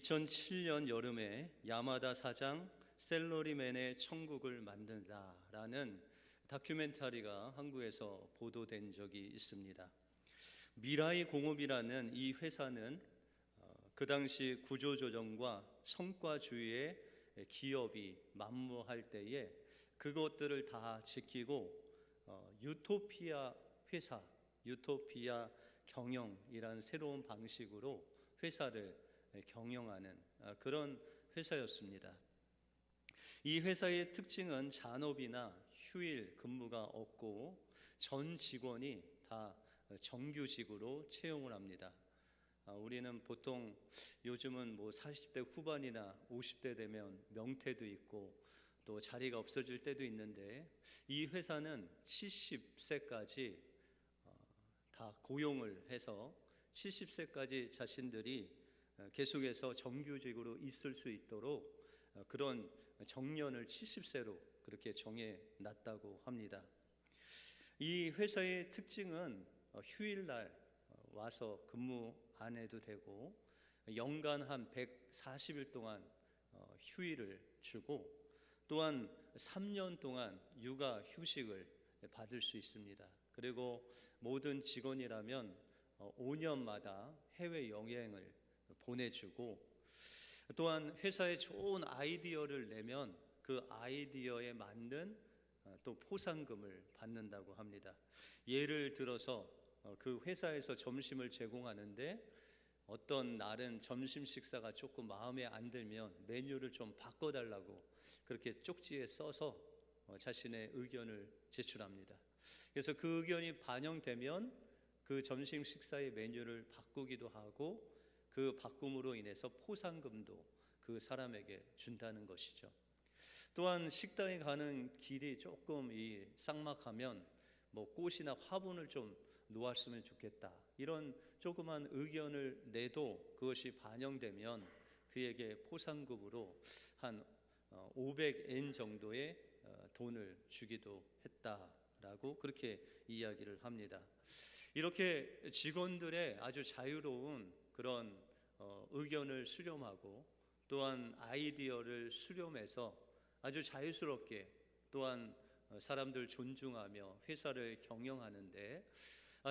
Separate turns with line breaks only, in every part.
2007년 여름에 야마다 사장 셀러리맨의 천국을 만든다라는 다큐멘터리가 한국에서 보도된 적이 있습니다. 미라이 공업이라는 이 회사는 그 당시 구조조정과 성과주의의 기업이 만무할 때에 그것들을 다 지키고 유토피아 회사, 유토피아 경영이라는 새로운 방식으로 회사를 경영하는 그런 회사였습니다. 이 회사의 특징은 잔업이나 휴일 근무가 없고 전 직원이 다 정규직으로 채용을 합니다. 우리는 보통 요즘은 40대 후반이나 50대 되면 명퇴도 있고 또 자리가 없어질 때도 있는데, 이 회사는 70세까지 다 고용을 해서 70세까지 자신들이 계속해서 정규직으로 있을 수 있도록 그런 정년을 70세로 그렇게 정해놨다고 합니다. 이 회사의 특징은 휴일날 와서 근무 안 해도 되고 연간 한 140일 동안 휴일을 주고 또한 3년 동안 육아 휴식을 받을 수 있습니다. 그리고 모든 직원이라면 5년마다 해외여행을 보내주고 또한 회사에 좋은 아이디어를 내면 그 아이디어에 맞는 또 포상금을 받는다고 합니다. 예를 들어서 그 회사에서 점심을 제공하는데 어떤 날은 점심 식사가 조금 마음에 안 들면 메뉴를 좀 바꿔달라고 그렇게 쪽지에 써서 자신의 의견을 제출합니다. 그래서 그 의견이 반영되면 그 점심 식사의 메뉴를 바꾸기도 하고 그 바꿈으로 인해서 포상금도 그 사람에게 준다는 것이죠. 또한 식당에 가는 길이 조금 쌍막하면 꽃이나 화분을 좀 놓았으면 좋겠다, 이런 조그만 의견을 내도 그것이 반영되면 그에게 포상금으로 한 500엔 정도의 돈을 주기도 했다라고 그렇게 이야기를 합니다. 이렇게 직원들의 아주 자유로운 그런 의견을 수렴하고 또한 아이디어를 수렴해서 아주 자유스럽게 또한 사람들 존중하며 회사를 경영하는데,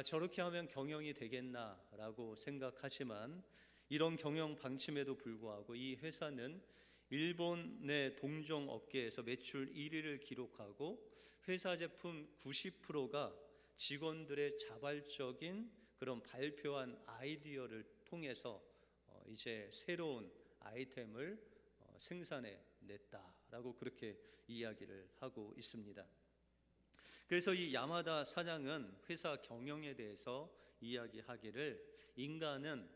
저렇게 하면 경영이 되겠나라고 생각하지만 이런 경영 방침에도 불구하고 이 회사는 일본의 동종 업계에서 매출 1위를 기록하고 회사 제품 90%가 직원들의 자발적인 그런 발표한 아이디어를 통해서 이제 새로운 아이템을 생산해 냈다라고 그렇게 이야기를 하고 있습니다. 그래서 이 야마다 사장은 회사 경영에 대해서 이야기하기를, 인간은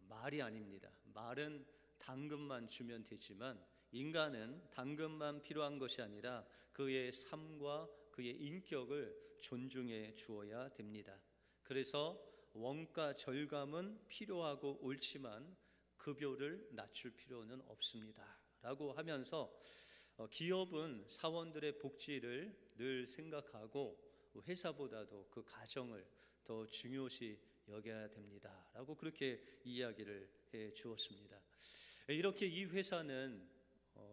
말이 아닙니다. 말은 당근만 주면 되지만 인간은 당근만 필요한 것이 아니라 그의 삶과 그의 인격을 존중해 주어야 됩니다. 그래서 원가 절감은 필요하고 옳지만 급여를 낮출 필요는 없습니다 라고 하면서 기업은 사원들의 복지를 늘 생각하고 회사보다도 그 가정을 더 중요시 여겨야 됩니다 라고 그렇게 이야기를 해 주었습니다. 이렇게 이 회사는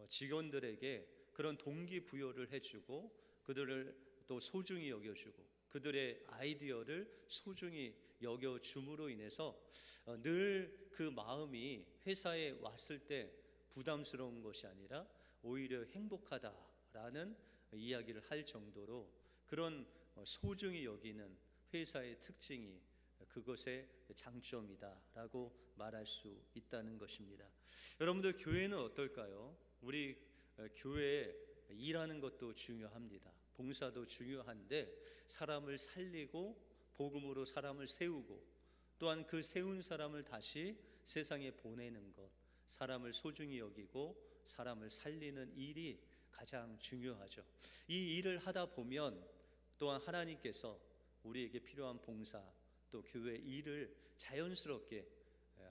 직원들에게 그런 동기부여를 해주고 그들을 또 소중히 여겨주고 그들의 아이디어를 소중히 여겨줌으로 인해서 늘 그 마음이 회사에 왔을 때 부담스러운 것이 아니라 오히려 행복하다라는 이야기를 할 정도로 그런 소중히 여기는 회사의 특징이 그것의 장점이다라고 말할 수 있다는 것입니다. 여러분들, 교회는 어떨까요? 우리 교회에 일하는 것도 중요합니다. 봉사도 중요한데 사람을 살리고 복음으로 사람을 세우고 또한 그 세운 사람을 다시 세상에 보내는 것, 사람을 소중히 여기고 사람을 살리는 일이 가장 중요하죠. 이 일을 하다 보면 또한 하나님께서 우리에게 필요한 봉사 또 교회 일을 자연스럽게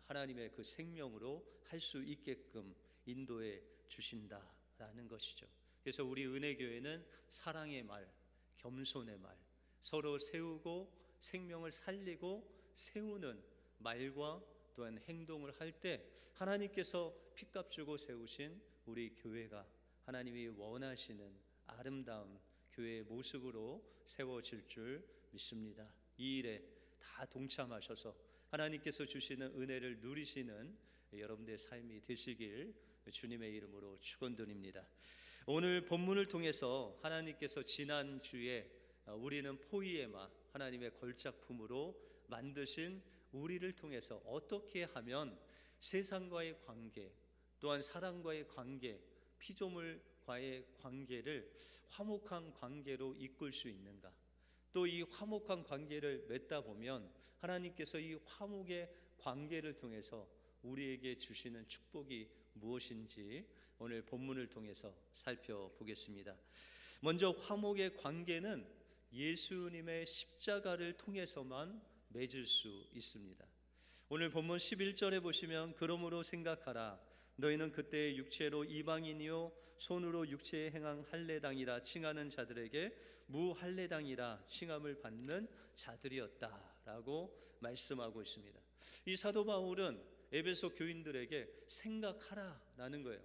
하나님의 그 생명으로 할 수 있게끔 인도해 주신다라는 것이죠. 그래서 우리 은혜교회는 사랑의 말, 겸손의 말, 서로 세우고 생명을 살리고 세우는 말과 또한 행동을 할 때 하나님께서 피값 주고 세우신 우리 교회가 하나님이 원하시는 아름다운 교회의 모습으로 세워질 줄 믿습니다. 이 일에 다 동참하셔서 하나님께서 주시는 은혜를 누리시는 여러분들의 삶이 되시길 주님의 이름으로 축원드립니다. 오늘 본문을 통해서 하나님께서 지난주에 우리는 포이에마, 하나님의 걸작품으로 만드신 우리를 통해서 어떻게 하면 세상과의 관계, 또한 사람과의 관계, 피조물과의 관계를 화목한 관계로 이끌 수 있는가, 또 이 화목한 관계를 맺다 보면 하나님께서 이 화목의 관계를 통해서 우리에게 주시는 축복이 무엇인지 오늘 본문을 통해서 살펴보겠습니다. 먼저 화목의 관계는 예수님의 십자가를 통해서만 맺을 수 있습니다. 오늘 본문 11절에 보시면 그러므로 생각하라. 너희는 그때의 육체로 이방인이요 손으로 육체에 행한 할례당이라 칭하는 자들에게 무할례당이라 칭함을 받는 자들이었다라고 말씀하고 있습니다. 이 사도 바울은 에베소 교인들에게 생각하라라는 거예요.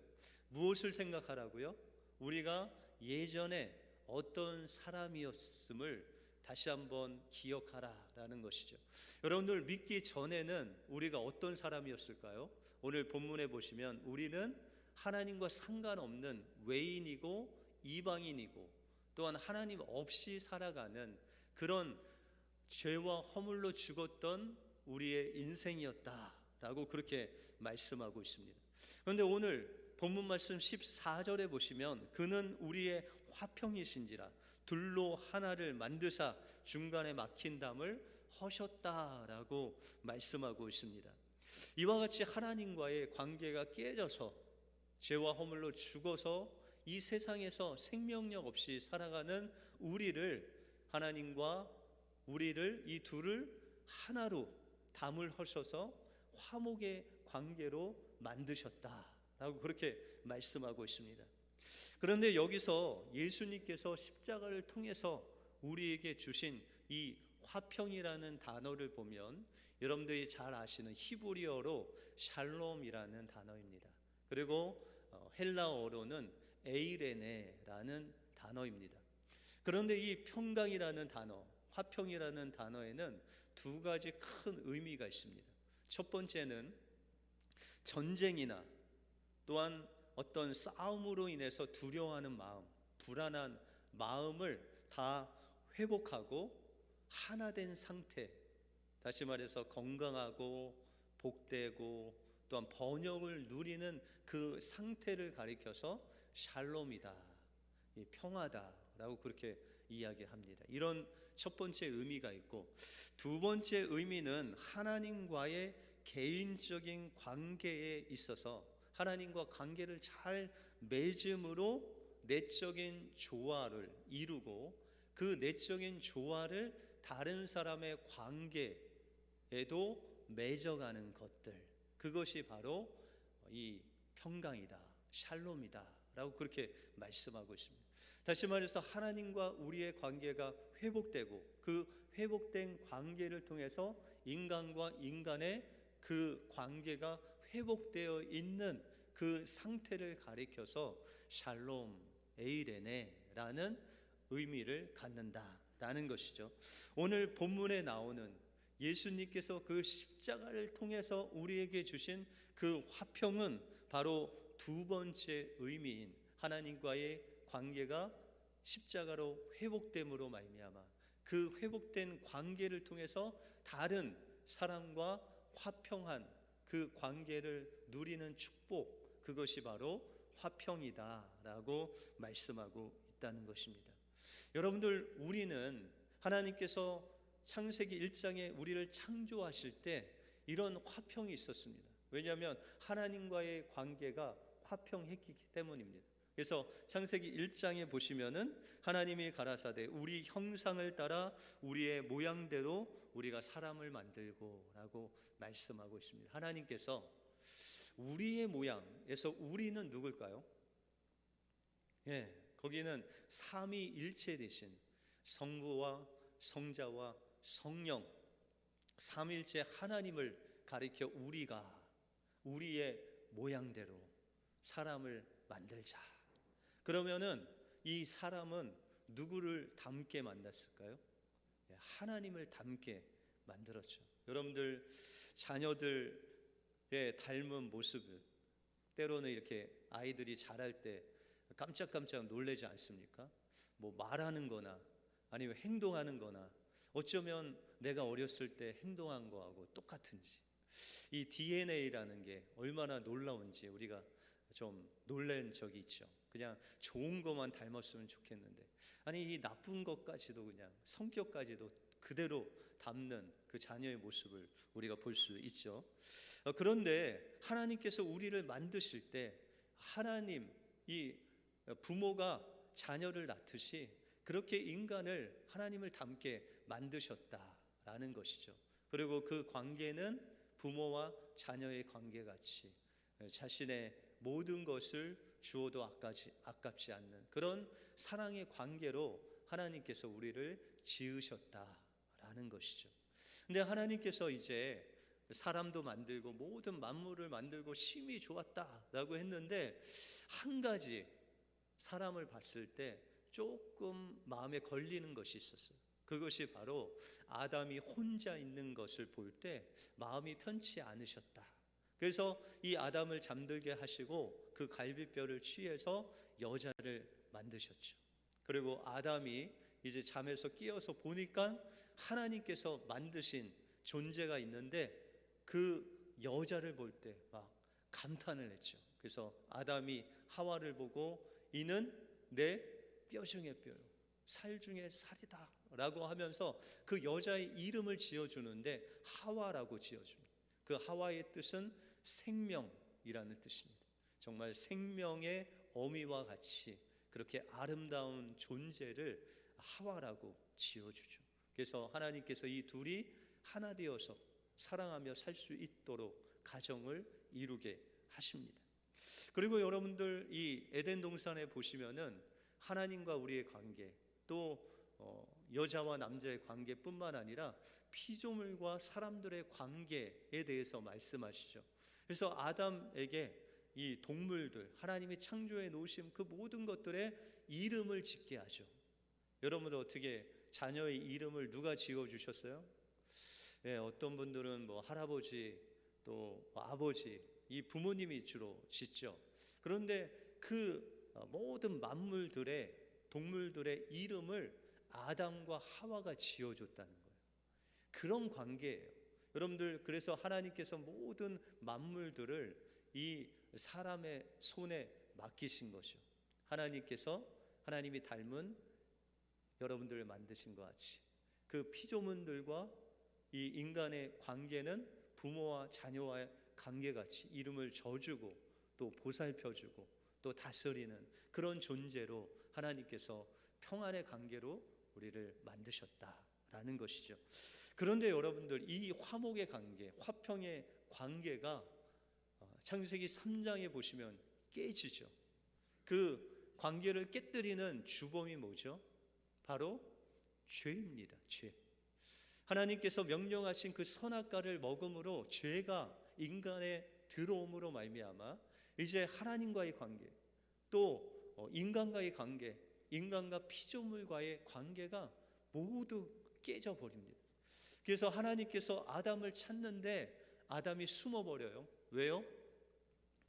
무엇을 생각하라고요? 우리가 예전에 어떤 사람이었음을 다시 한번 기억하라라는 것이죠. 여러분들 믿기 전에는 우리가 어떤 사람이었을까요? 오늘 본문에 보시면 우리는 하나님과 상관없는 외인이고 이방인이고 또한 하나님 없이 살아가는 그런 죄와 허물로 죽었던 우리의 인생이었다라고 그렇게 말씀하고 있습니다. 그런데 오늘 본문 말씀 14절에 보시면 그는 우리의 화평이신지라 둘로 하나를 만드사 중간에 막힌 담을 허셨다라고 말씀하고 있습니다. 이와 같이 하나님과의 관계가 깨져서 죄와 허물로 죽어서 이 세상에서 생명력 없이 살아가는 우리를 하나님과 우리를 이 둘을 하나로 담을 허셔서 화목의 관계로 만드셨다라고 그렇게 말씀하고 있습니다. 그런데 여기서 예수님께서 십자가를 통해서 우리에게 주신 이 화평이라는 단어를 보면 여러분들이 잘 아시는 히브리어로 샬롬이라는 단어입니다. 그리고 헬라어로는 에이레네라는 단어입니다. 그런데 이 평강이라는 단어, 화평이라는 단어에는 두 가지 큰 의미가 있습니다. 첫 번째는 전쟁이나 또한 어떤 싸움으로 인해서 두려워하는 마음, 불안한 마음을 다 회복하고 하나된 상태, 다시 말해서 건강하고 복되고 또한 번영을 누리는 그 상태를 가리켜서 샬롬이다, 평화다라고 그렇게 이야기합니다. 이런 첫 번째 의미가 있고, 두 번째 의미는 하나님과의 개인적인 관계에 있어서 하나님과 관계를 잘 맺음으로 내적인 조화를 이루고 그 내적인 조화를 다른 사람의 관계에도 맺어가는 것들, 그것이 바로 이 평강이다, 샬롬이다 라고 그렇게 말씀하고 있습니다. 다시 말해서 하나님과 우리의 관계가 회복되고 그 회복된 관계를 통해서 인간과 인간의 그 관계가 회복되어 있는 그 상태를 가리켜서 샬롬, 에이레네라는 의미를 갖는다라는 것이죠. 오늘 본문에 나오는 예수님께서 그 십자가를 통해서 우리에게 주신 그 화평은 바로 두 번째 의미인 하나님과의 관계가 십자가로 회복됨으로 말미암아 그 회복된 관계를 통해서 다른 사람과 화평한 그 관계를 누리는 축복, 그것이 바로 화평이다라고 말씀하고 있다는 것입니다. 여러분들, 우리는 하나님께서 창세기 1장에 우리를 창조하실 때 이런 화평이 있었습니다. 왜냐하면 하나님과의 관계가 화평했기 때문입니다. 그래서 창세기 1장에 보시면은 하나님이 가라사대 우리 형상을 따라 우리의 모양대로 우리가 사람을 만들고 라고 말씀하고 있습니다. 하나님께서 우리의 모양에서 우리는 누굴까요? 거기는 삼위일체 되신 성부와 성자와 성령 삼위일체 하나님을 가리켜 우리의 모양대로 사람을 만들자. 그러면은 이 사람은 누구를 닮게 만났을까요? 하나님을 닮게 만들었죠. 여러분들 자녀들의 닮은 모습을 때로는 이렇게 아이들이 자랄 때 깜짝깜짝 놀라지 않습니까? 뭐 말하는 거나 아니면 행동하는 거나 어쩌면 내가 어렸을 때 행동한 거하고 똑같은지, 이 DNA라는 게 얼마나 놀라운지 우리가 좀 놀란 적이 있죠. 그냥 좋은 것만 닮았으면 좋겠는데, 아니 이 나쁜 것까지도 그냥 성격까지도 그대로 담는 그 자녀의 모습을 우리가 볼 수 있죠. 그런데 하나님께서 우리를 만드실 때 하나님, 이 부모가 자녀를 낳듯이 그렇게 인간을 하나님을 닮게 만드셨다라는 것이죠. 그리고 그 관계는 부모와 자녀의 관계같이 자신의 모든 것을 주어도 아깝지 않는 그런 사랑의 관계로 하나님께서 우리를 지으셨다라는 것이죠. 근데 하나님께서 이제 사람도 만들고 모든 만물을 만들고 심히 좋았다라고 했는데, 한 가지 사람을 봤을 때 조금 마음에 걸리는 것이 있었어요. 그것이 바로 아담이 혼자 있는 것을 볼 때 마음이 편치 않으셨다. 그래서 이 아담을 잠들게 하시고 그 갈비뼈를 취해서 여자를 만드셨죠. 그리고 아담이 이제 잠에서 깨어서 보니까 하나님께서 만드신 존재가 있는데 그 여자를 볼 때 막 감탄을 했죠. 그래서 아담이 하와를 보고 이는 내 뼈 중의 뼈요, 살 중의 살이다 라고 하면서 그 여자의 이름을 지어주는데 하와라고 지어줍니다. 그 하와의 뜻은 생명이라는 뜻입니다. 정말 생명의 어미와 같이 그렇게 아름다운 존재를 하와라고 지어주죠. 그래서 하나님께서 이 둘이 하나 되어서 사랑하며 살 수 있도록 가정을 이루게 하십니다. 그리고 여러분들 이 에덴 동산에 보시면은 하나님과 우리의 관계, 또 여자와 남자의 관계뿐만 아니라 피조물과 사람들의 관계에 대해서 말씀하시죠. 그래서 아담에게 이 동물들, 하나님이 창조해 놓으신 그 모든 것들의 이름을 짓게 하죠. 여러분들 어떻게 자녀의 이름을 누가 지어주셨어요? 어떤 분들은 뭐 할아버지, 또 아버지, 이 부모님이 주로 짓죠. 그런데 그 모든 만물들의, 동물들의 이름을 아담과 하와가 지어줬다는 거예요. 그런 관계예요. 여러분들, 그래서 하나님께서 모든 만물들을 이 사람의 손에 맡기신 것이죠. 하나님이 닮은 여러분들을 만드신 것 같이 그 피조물들과 이 인간의 관계는 부모와 자녀와의 관계같이 이름을 져주고 또 보살펴주고 또 다스리는 그런 존재로 하나님께서 평안의 관계로 우리를 만드셨다라는 것이죠. 그런데 여러분들, 이 화목의 관계, 화평의 관계가 창세기 3장에 보시면 깨지죠. 그 관계를 깨뜨리는 주범이 뭐죠? 바로 죄입니다. 죄. 하나님께서 명령하신 그 선악과를 먹음으로 죄가 인간에 들어옴으로 말미암아 이제 하나님과의 관계, 또 인간과의 관계, 인간과 피조물과의 관계가 모두 깨져 버립니다. 그래서 하나님께서 아담을 찾는데 아담이 숨어버려요. 왜요?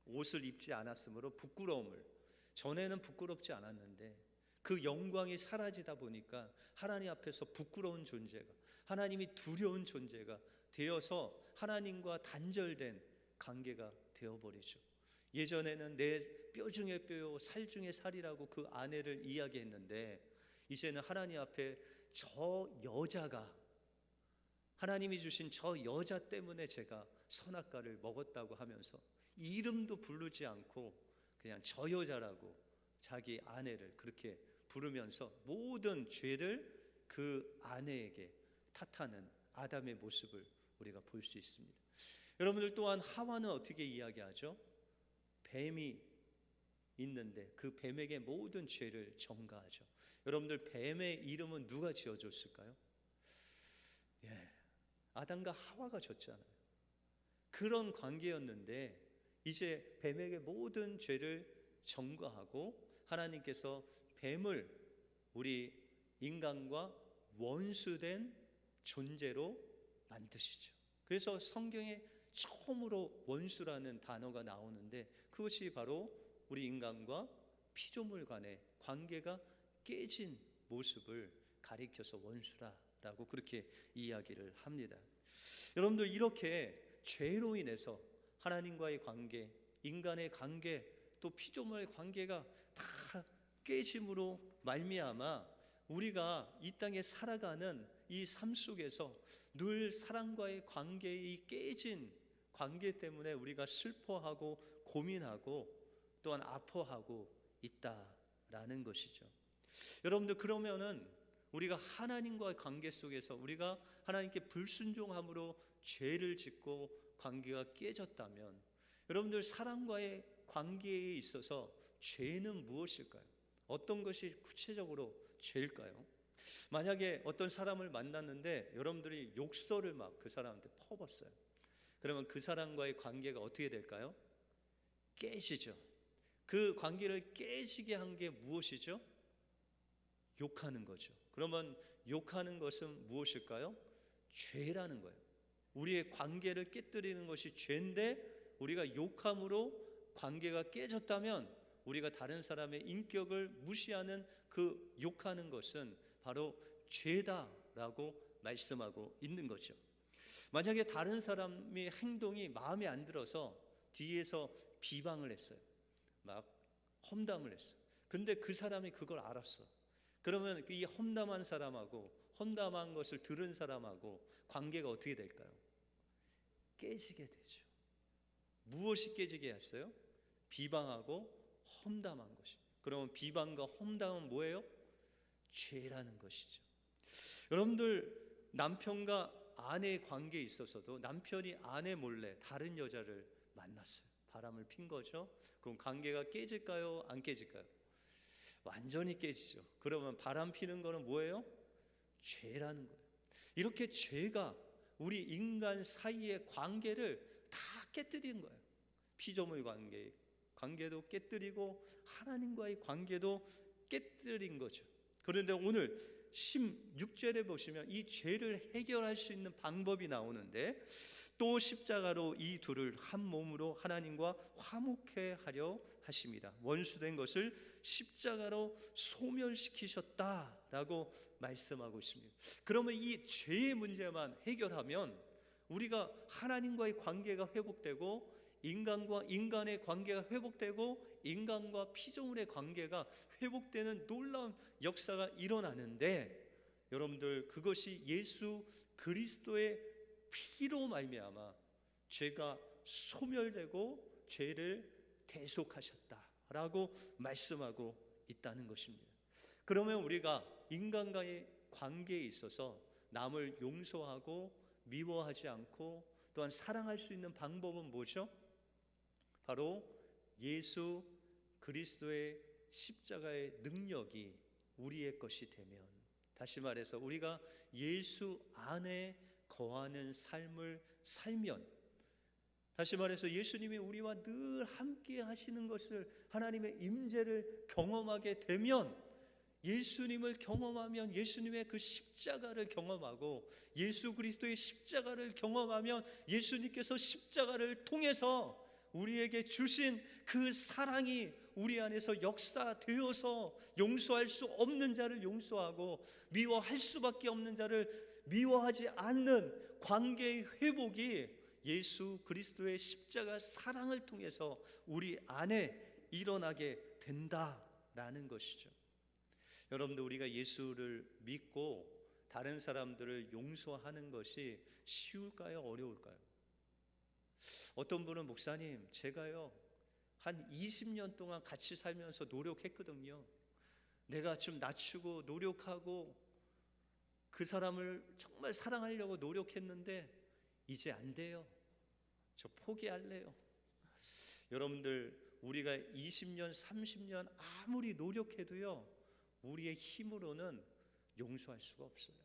옷을 입지 않았으므로 부끄러움을, 전에는 부끄럽지 않았는데 그 영광이 사라지다 보니까 하나님 앞에서 부끄러운 존재가, 하나님이 두려운 존재가 되어서 하나님과 단절된 관계가 되어버리죠. 예전에는 내 뼈 중에 뼈요, 살 중에 살이라고 그 아내를 이야기했는데 이제는 하나님 앞에 저 여자가, 하나님이 주신 저 여자 때문에 제가 선악과를 먹었다고 하면서 이름도 부르지 않고 그냥 저 여자라고 자기 아내를 그렇게 부르면서 모든 죄를 그 아내에게 탓하는 아담의 모습을 우리가 볼 수 있습니다. 여러분들, 또한 하와는 어떻게 이야기하죠? 뱀이 있는데 그 뱀에게 모든 죄를 전가하죠. 여러분들, 뱀의 이름은 누가 지어줬을까요? 아담과 하와가 줬잖아요. 그런 관계였는데 이제 뱀에게 모든 죄를 전가하고 하나님께서 뱀을 우리 인간과 원수된 존재로 만드시죠. 그래서 성경에 처음으로 원수라는 단어가 나오는데 그것이 바로 우리 인간과 피조물 간의 관계가 깨진 모습을 가리켜서 원수라고 그렇게 이야기를 합니다. 여러분들, 이렇게 죄로 인해서 하나님과의 관계, 인간의 관계, 또 피조물의 관계가 다 깨짐으로 말미암아 우리가 이 땅에 살아가는 이 삶 속에서 늘 사랑과의 관계의 깨진 관계 때문에 우리가 슬퍼하고 고민하고 또한 아파하고 있다라는 것이죠. 여러분들, 그러면은 우리가 하나님과의 관계 속에서 우리가 하나님께 불순종함으로 죄를 짓고 관계가 깨졌다면 여러분들, 사랑과의 관계에 있어서 죄는 무엇일까요? 어떤 것이 구체적으로 죄일까요? 만약에 어떤 사람을 만났는데 여러분들이 욕설을 막 그 사람한테 퍼붓어요. 그러면 그 사람과의 관계가 어떻게 될까요? 깨지죠. 그 관계를 깨지게 한 게 무엇이죠? 욕하는 거죠. 그러면 욕하는 것은 무엇일까요? 죄라는 거예요. 우리의 관계를 깨뜨리는 것이 죄인데 우리가 욕함으로 관계가 깨졌다면 우리가 다른 사람의 인격을 무시하는 그 욕하는 것은 바로 죄다라고 말씀하고 있는 거죠. 만약에 다른 사람의 행동이 마음에 안 들어서 뒤에서 비방을 했어요. 막 험담을 했어요. 근데 그 사람이 그걸 알았어. 그러면 이 험담한 사람하고 험담한 것을 들은 사람하고 관계가 어떻게 될까요? 깨지게 되죠. 무엇이 깨지게 했어요? 비방하고 험담한 것이. 그러면 비방과 험담은 뭐예요? 죄라는 것이죠. 여러분들, 남편과 아내의 관계에 있어서도 남편이 아내 몰래 다른 여자를 만났어요. 바람을 핀 거죠. 그럼 관계가 깨질까요? 안 깨질까요? 완전히 깨지죠. 그러면 바람 피는 거는 뭐예요? 죄라는 거예요. 이렇게 죄가 우리 인간 사이의 관계를 다 깨뜨리는 거예요. 피조물 관계도 깨뜨리고 하나님과의 관계도 깨뜨린 거죠. 그런데 오늘 16절에 보시면 이 죄를 해결할 수 있는 방법이 나오는데 또 십자가로 이 둘을 한 몸으로 하나님과 화목해 하려 하십니다. 원수된 것을 십자가로 소멸시키셨다라고 말씀하고 있습니다. 그러면 이 죄의 문제만 해결하면 우리가 하나님과의 관계가 회복되고 인간과 인간의 관계가 회복되고 인간과 피조물의 관계가 회복되는 놀라운 역사가 일어나는데 여러분들, 그것이 예수 그리스도의 피로 말미암아 죄가 소멸되고 죄를 대속하셨다라고 말씀하고 있다는 것입니다. 그러면 우리가 인간과의 관계에 있어서 남을 용서하고 미워하지 않고 또한 사랑할 수 있는 방법은 뭐죠? 바로 예수 그리스도의 십자가의 능력이 우리의 것이 되면, 다시 말해서 우리가 예수 안에 거하는 삶을 살면, 다시 말해서 예수님이 우리와 늘 함께 하시는 것을, 하나님의 임재를 경험하게 되면, 예수님을 경험하면 예수님의 그 십자가를 경험하고 예수 그리스도의 십자가를 경험하면 예수님께서 십자가를 통해서 우리에게 주신 그 사랑이 우리 안에서 역사되어서 용서할 수 없는 자를 용서하고 미워할 수밖에 없는 자를 미워하지 않는 관계의 회복이 예수 그리스도의 십자가 사랑을 통해서 우리 안에 일어나게 된다라는 것이죠. 여러분들, 우리가 예수를 믿고 다른 사람들을 용서하는 것이 쉬울까요? 어려울까요? 어떤 분은, 목사님, 제가요 한 20년 동안 같이 살면서 노력했거든요. 내가 좀 낮추고 노력하고 그 사람을 정말 사랑하려고 노력했는데 이제 안 돼요. 저 포기할래요. 여러분들, 우리가 20년, 30년 아무리 노력해도요 우리의 힘으로는 용서할 수가 없어요.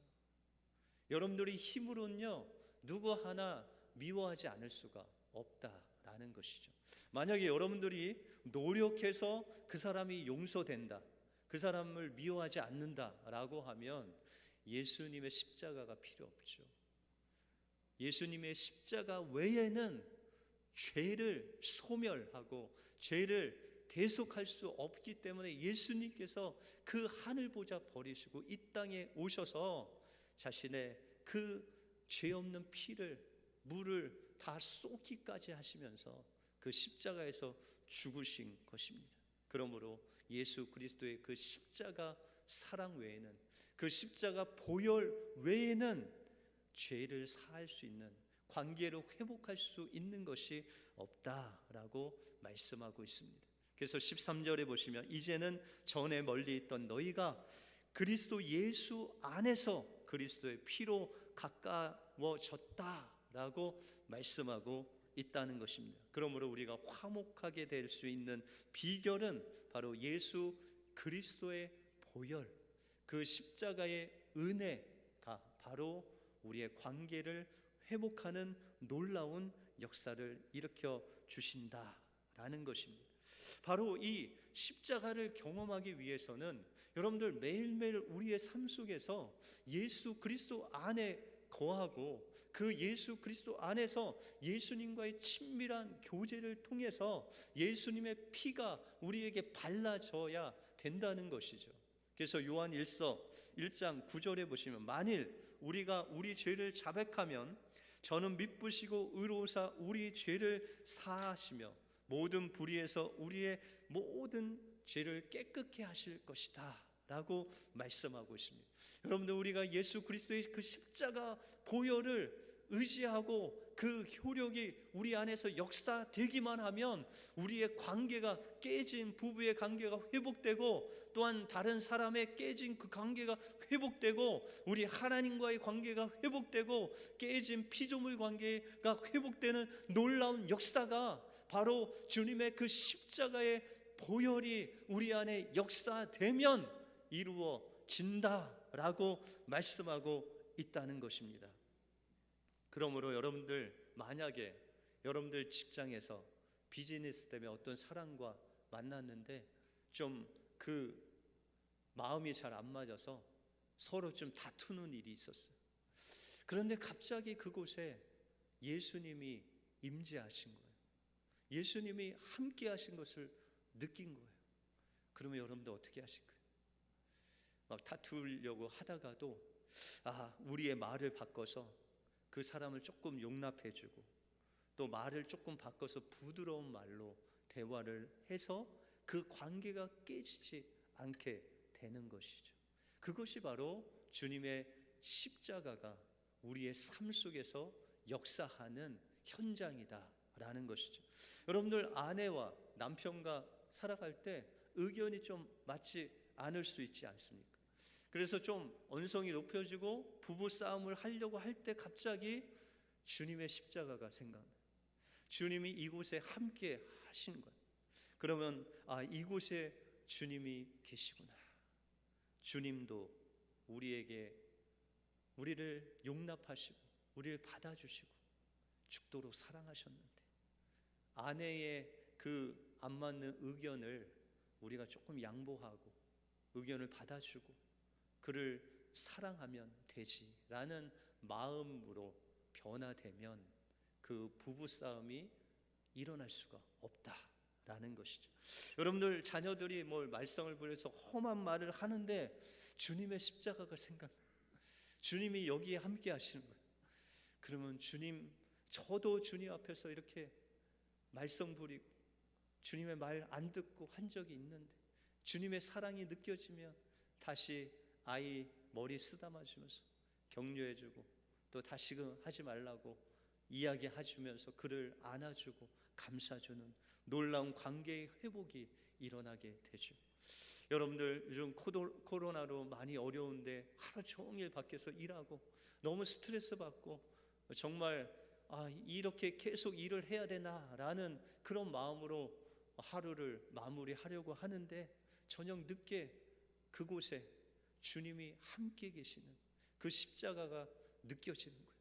여러분들이 힘으로는요 누구 하나 미워하지 않을 수가 없다라는 것이죠. 만약에 여러분들이 노력해서 그 사람이 용서된다, 그 사람을 미워하지 않는다라고 하면 예수님의 십자가가 필요 없죠. 예수님의 십자가 외에는 죄를 소멸하고 죄를 대속할 수 없기 때문에 예수님께서 그 하늘 보좌 버리시고 이 땅에 오셔서 자신의 그 죄 없는 피를, 물을 다 쏟기까지 하시면서 그 십자가에서 죽으신 것입니다. 그러므로 예수 그리스도의 그 십자가 사랑 외에는, 그 십자가 보혈 외에는 죄를 사할 수 있는, 관계를 회복할 수 있는 것이 없다라고 말씀하고 있습니다. 그래서 13절에 보시면 이제는 전에 멀리 있던 너희가 그리스도 예수 안에서 그리스도의 피로 가까워졌다라고 말씀하고 있다는 것입니다. 그러므로 우리가 화목하게 될 수 있는 비결은 바로 예수 그리스도의 보혈, 그 십자가의 은혜가 바로 우리의 관계를 회복하는 놀라운 역사를 일으켜 주신다라는 것입니다. 바로 이 십자가를 경험하기 위해서는 여러분들 매일매일 우리의 삶 속에서 예수 그리스도 안에 거하고 그 예수 그리스도 안에서 예수님과의 친밀한 교제를 통해서 예수님의 피가 우리에게 발라져야 된다는 것이죠. 그래서 요한 1서 1장 9절에 보시면 만일 우리가 우리 죄를 자백하면 저는 미쁘시고 의로우사 우리 죄를 사하시며 모든 불의에서 우리의 모든 죄를 깨끗게 하실 것이다 라고 말씀하고 있습니다. 여러분들, 우리가 예수 그리스도의 그 십자가 보혈을 의지하고 그 효력이 우리 안에서 역사되기만 하면 우리의 관계가 깨진 부부의 관계가 회복되고, 또한 다른 사람의 깨진 그 관계가 회복되고, 우리 하나님과의 관계가 회복되고, 깨진 피조물 관계가 회복되는 놀라운 역사가 바로 주님의 그 십자가의 보혈이 우리 안에 역사되면 이루어진다라고 말씀하고 있다는 것입니다. 그러므로 여러분들, 만약에 여러분들 직장에서 비즈니스 때문에 어떤 사람과 만났는데 좀 그 마음이 잘 안 맞아서 서로 좀 다투는 일이 있었어요. 그런데 갑자기 그곳에 예수님이 임재하신 거예요. 예수님이 함께 하신 것을 느낀 거예요. 그러면 여러분들 어떻게 하실 거예요? 막 다투려고 하다가도 우리의 말을 바꿔서 그 사람을 조금 용납해주고, 또 말을 조금 바꿔서 부드러운 말로 대화를 해서 그 관계가 깨지지 않게 되는 것이죠. 그것이 바로 주님의 십자가가 우리의 삶 속에서 역사하는 현장이다라는 것이죠. 여러분들, 아내와 남편과 살아갈 때 의견이 좀 맞지 않을 수 있지 않습니까? 그래서 좀 언성이 높여지고 부부 싸움을 하려고 할 때 갑자기 주님의 십자가가 생각나요. 주님이 이곳에 함께 하신 거예요. 그러면 이곳에 주님이 계시구나. 주님도 우리를 용납하시고 우리를 받아주시고 죽도록 사랑하셨는데, 아내의 그 안 맞는 의견을 우리가 조금 양보하고 의견을 받아주고 그를 사랑하면 되지라는 마음으로 변화되면 그 부부싸움이 일어날 수가 없다라는 것이죠. 여러분들, 자녀들이 말썽을 부려서 험한 말을 하는데 주님의 십자가가 생각나요. 주님이 여기에 함께 하시는 거예요. 그러면 저도 주님 앞에서 이렇게 말썽 부리고 주님의 말 안 듣고 한 적이 있는데, 주님의 사랑이 느껴지면 다시 아이 머리 쓰다마주면서 격려해주고, 또 다시금 하지 말라고 이야기해주면서 그를 안아주고 감싸주는 놀라운 관계의 회복이 일어나게 되죠. 여러분들, 요즘 코로나로 많이 어려운데 하루 종일 밖에서 일하고 너무 스트레스 받고 정말 이렇게 계속 일을 해야 되나라는 그런 마음으로 하루를 마무리하려고 하는데, 저녁 늦게 그곳에 주님이 함께 계시는 그 십자가가 느껴지는 거예요.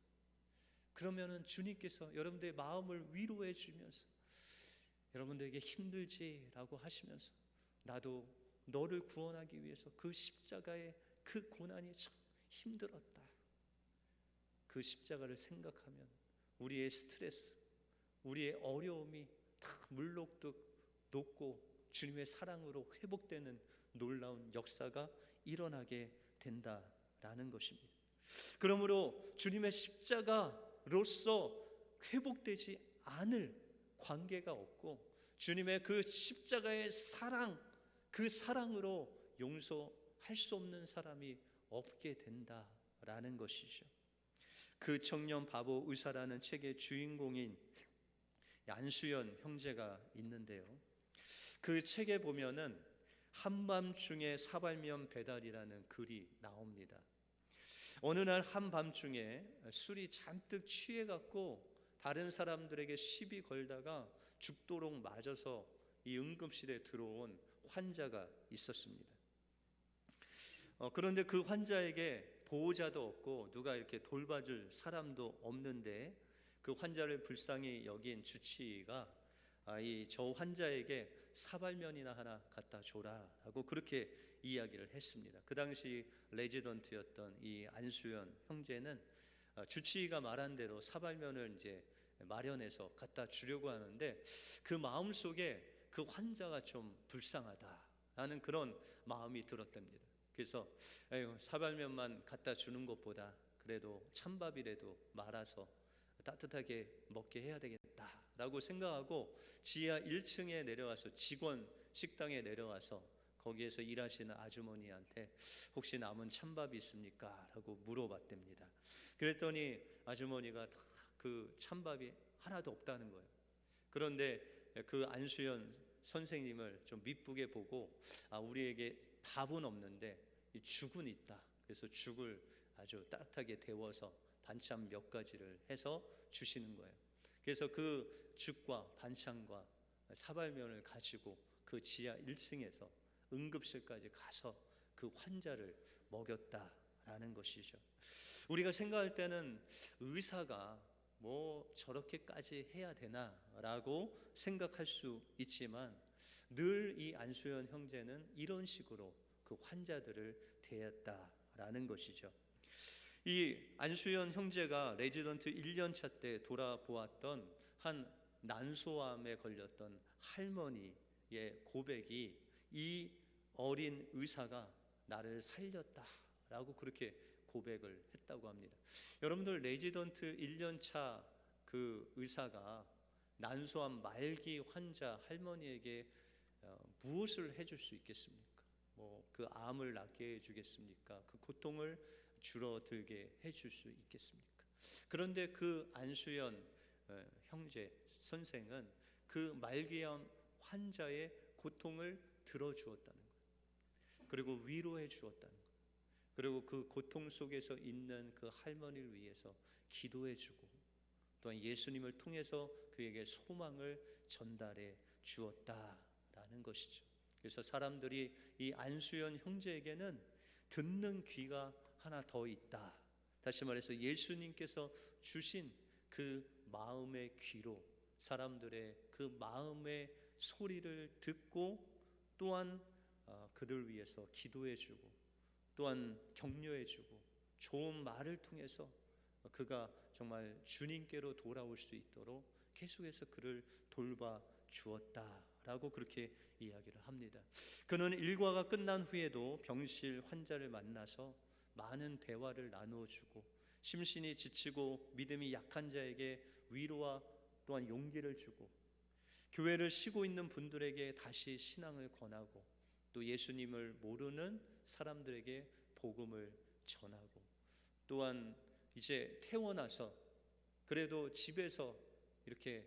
그러면은 주님께서 여러분들의 마음을 위로해 주면서 여러분들에게 힘들지라고 하시면서 나도 너를 구원하기 위해서 그 십자가의 그 고난이 참 힘들었다. 그 십자가를 생각하면 우리의 스트레스, 우리의 어려움이 다 물녹듯 녹고 주님의 사랑으로 회복되는 놀라운 역사가 일어나게 된다라는 것입니다. 그러므로 주님의 십자가로서 회복되지 않을 관계가 없고 주님의 그 십자가의 사랑, 그 사랑으로 용서할 수 없는 사람이 없게 된다라는 것이죠. 그 청년 바보 의사라는 책의 주인공인 안수연 형제가 있는데요, 그 책에 보면은 한밤중에 사발면 배달이라는 글이 나옵니다. 어느 날 한밤중에 술이 잔뜩 취해갖고 다른 사람들에게 시비 걸다가 죽도록 맞아서 이 응급실에 들어온 환자가 있었습니다. 그런데 그 환자에게 보호자도 없고 누가 이렇게 돌봐줄 사람도 없는데 그 환자를 불쌍히 여긴 주치의가 저 환자에게 사발면이나 하나 갖다 줘라 하고 그렇게 이야기를 했습니다. 그 당시 레지던트였던 이 안수연 형제는 주치의가 말한 대로 사발면을 이제 마련해서 갖다 주려고 하는데 그 마음속에 그 환자가 좀 불쌍하다라는 그런 마음이 들었답니다. 그래서 사발면만 갖다 주는 것보다 그래도 찬밥이라도 말아서 따뜻하게 먹게 해야 되겠다라고 생각하고 지하 1층에 내려와서 직원 식당에 내려와서 거기에서 일하시는 아주머니한테 혹시 남은 찬밥이 있습니까? 라고 물어봤답니다. 그랬더니 아주머니가 그 찬밥이 하나도 없다는 거예요. 그런데 그 안수연 선생님을 좀 미쁘게 보고 우리에게 밥은 없는데 이 죽은 있다. 그래서 죽을 아주 따뜻하게 데워서 반찬 몇 가지를 해서 주시는 거예요. 그래서 그 죽과 반찬과 사발면을 가지고 그 지하 1층에서 응급실까지 가서 그 환자를 먹였다라는 것이죠. 우리가 생각할 때는 의사가 뭐 저렇게까지 해야 되나라고 생각할 수 있지만 늘 이 안수연 형제는 이런 식으로 그 환자들을 대했다라는 것이죠. 이 안수연 형제가 레지던트 1년차 때 돌아보았던 한 난소암에 걸렸던 할머니의 고백이 이 어린 의사가 나를 살렸다라고 그렇게 고백을 했다고 합니다. 여러분들 레지던트 1년차 그 의사가 난소암 말기 환자 할머니에게 무엇을 해줄 수 있겠습니까? 뭐 그 암을 낫게 해주겠습니까? 그 고통을 줄어들게 해줄 수 있겠습니까? 그런데 그 안수연 형제 선생은 그 말기암 환자의 고통을 들어주었다는 거예요. 그리고 위로해 주었다는 거예요. 그리고 그 고통 속에서 있는 그 할머니를 위해서 기도해 주고 또한 예수님을 통해서 그에게 소망을 전달해 주었다라는 것이죠. 그래서 사람들이 이 안수연 형제에게는 듣는 귀가 하나 더 있다. 다시 말해서 예수님께서 주신 그 마음의 귀로 사람들의 그 마음의 소리를 듣고 또한 그들 위해서 기도해주고 또한 격려해주고 좋은 말을 통해서 그가 정말 주님께로 돌아올 수 있도록 계속해서 그를 돌봐 주었다라고 그렇게 이야기를 합니다. 그는 일과가 끝난 후에도 병실 환자를 만나서 많은 대화를 나누어 주고 심신이 지치고 믿음이 약한 자에게 위로와 또한 용기를 주고 교회를 쉬고 있는 분들에게 다시 신앙을 권하고 또 예수님을 모르는 사람들에게 복음을 전하고 또한 이제 태어나서 그래도 집에서 이렇게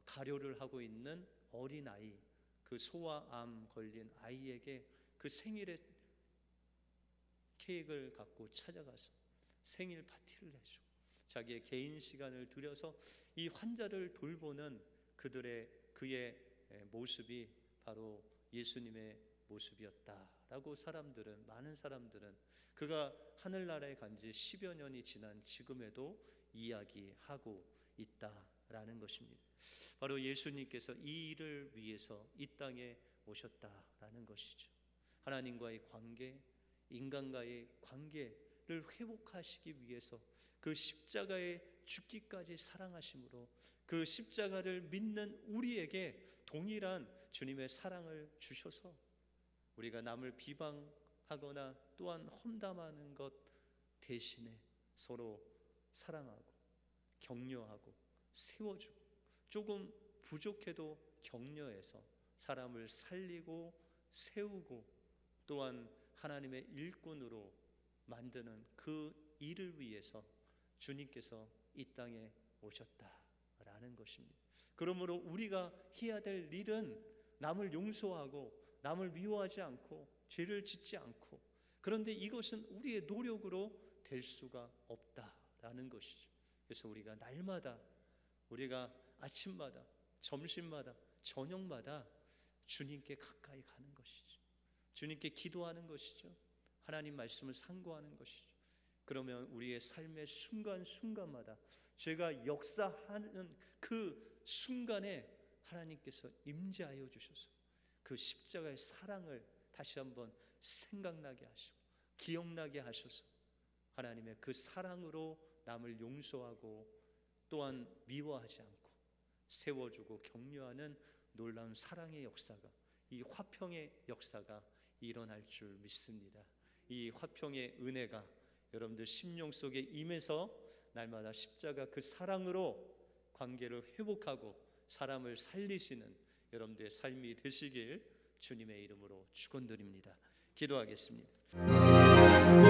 가료를 하고 있는 어린아이, 그 소아암 걸린 아이에게 그 생일에 케이크를 갖고 찾아가서 생일 파티를 해주고 자기의 개인 시간을 들여서 이 환자를 돌보는 그의 모습이 바로 예수님의 모습이었다라고 많은 사람들은 그가 하늘나라에 간 지 10여 년이 지난 지금에도 이야기하고 있다라는 것입니다. 바로 예수님께서 이 일을 위해서 이 땅에 오셨다라는 것이죠. 하나님과의 관계, 인간과의 관계를 회복하시기 위해서 그 십자가에 죽기까지 사랑하심으로 그 십자가를 믿는 우리에게 동일한 주님의 사랑을 주셔서 우리가 남을 비방하거나 또한 험담하는 것 대신에 서로 사랑하고 격려하고 세워주고 조금 부족해도 격려해서 사람을 살리고 세우고 또한 하나님의 일꾼으로 만드는 그 일을 위해서 주님께서 이 땅에 오셨다라는 것입니다. 그러므로 우리가 해야 될 일은 남을 용서하고 남을 미워하지 않고 죄를 짓지 않고, 그런데 이것은 우리의 노력으로 될 수가 없다라는 것이죠. 그래서 우리가 날마다, 우리가 아침마다, 점심마다, 저녁마다 주님께 가까이 가는 것이죠. 주님께 기도하는 것이죠. 하나님 말씀을 상고하는 것이죠. 그러면 우리의 삶의 순간순간마다 죄가 역사하는 그 순간에 하나님께서 임재하여 주셔서 그 십자가의 사랑을 다시 한번 생각나게 하시고 기억나게 하셔서 하나님의 그 사랑으로 남을 용서하고 또한 미워하지 않고 세워주고 격려하는 놀라운 사랑의 역사가, 이 화평의 역사가 일어날 줄 믿습니다. 이 화평의 은혜가 여러분들 심령 속에 임해서 날마다 십자가 그 사랑으로 관계를 회복하고 사람을 살리시는 여러분들의 삶이 되시길 주님의 이름으로 축원드립니다. 기도하겠습니다.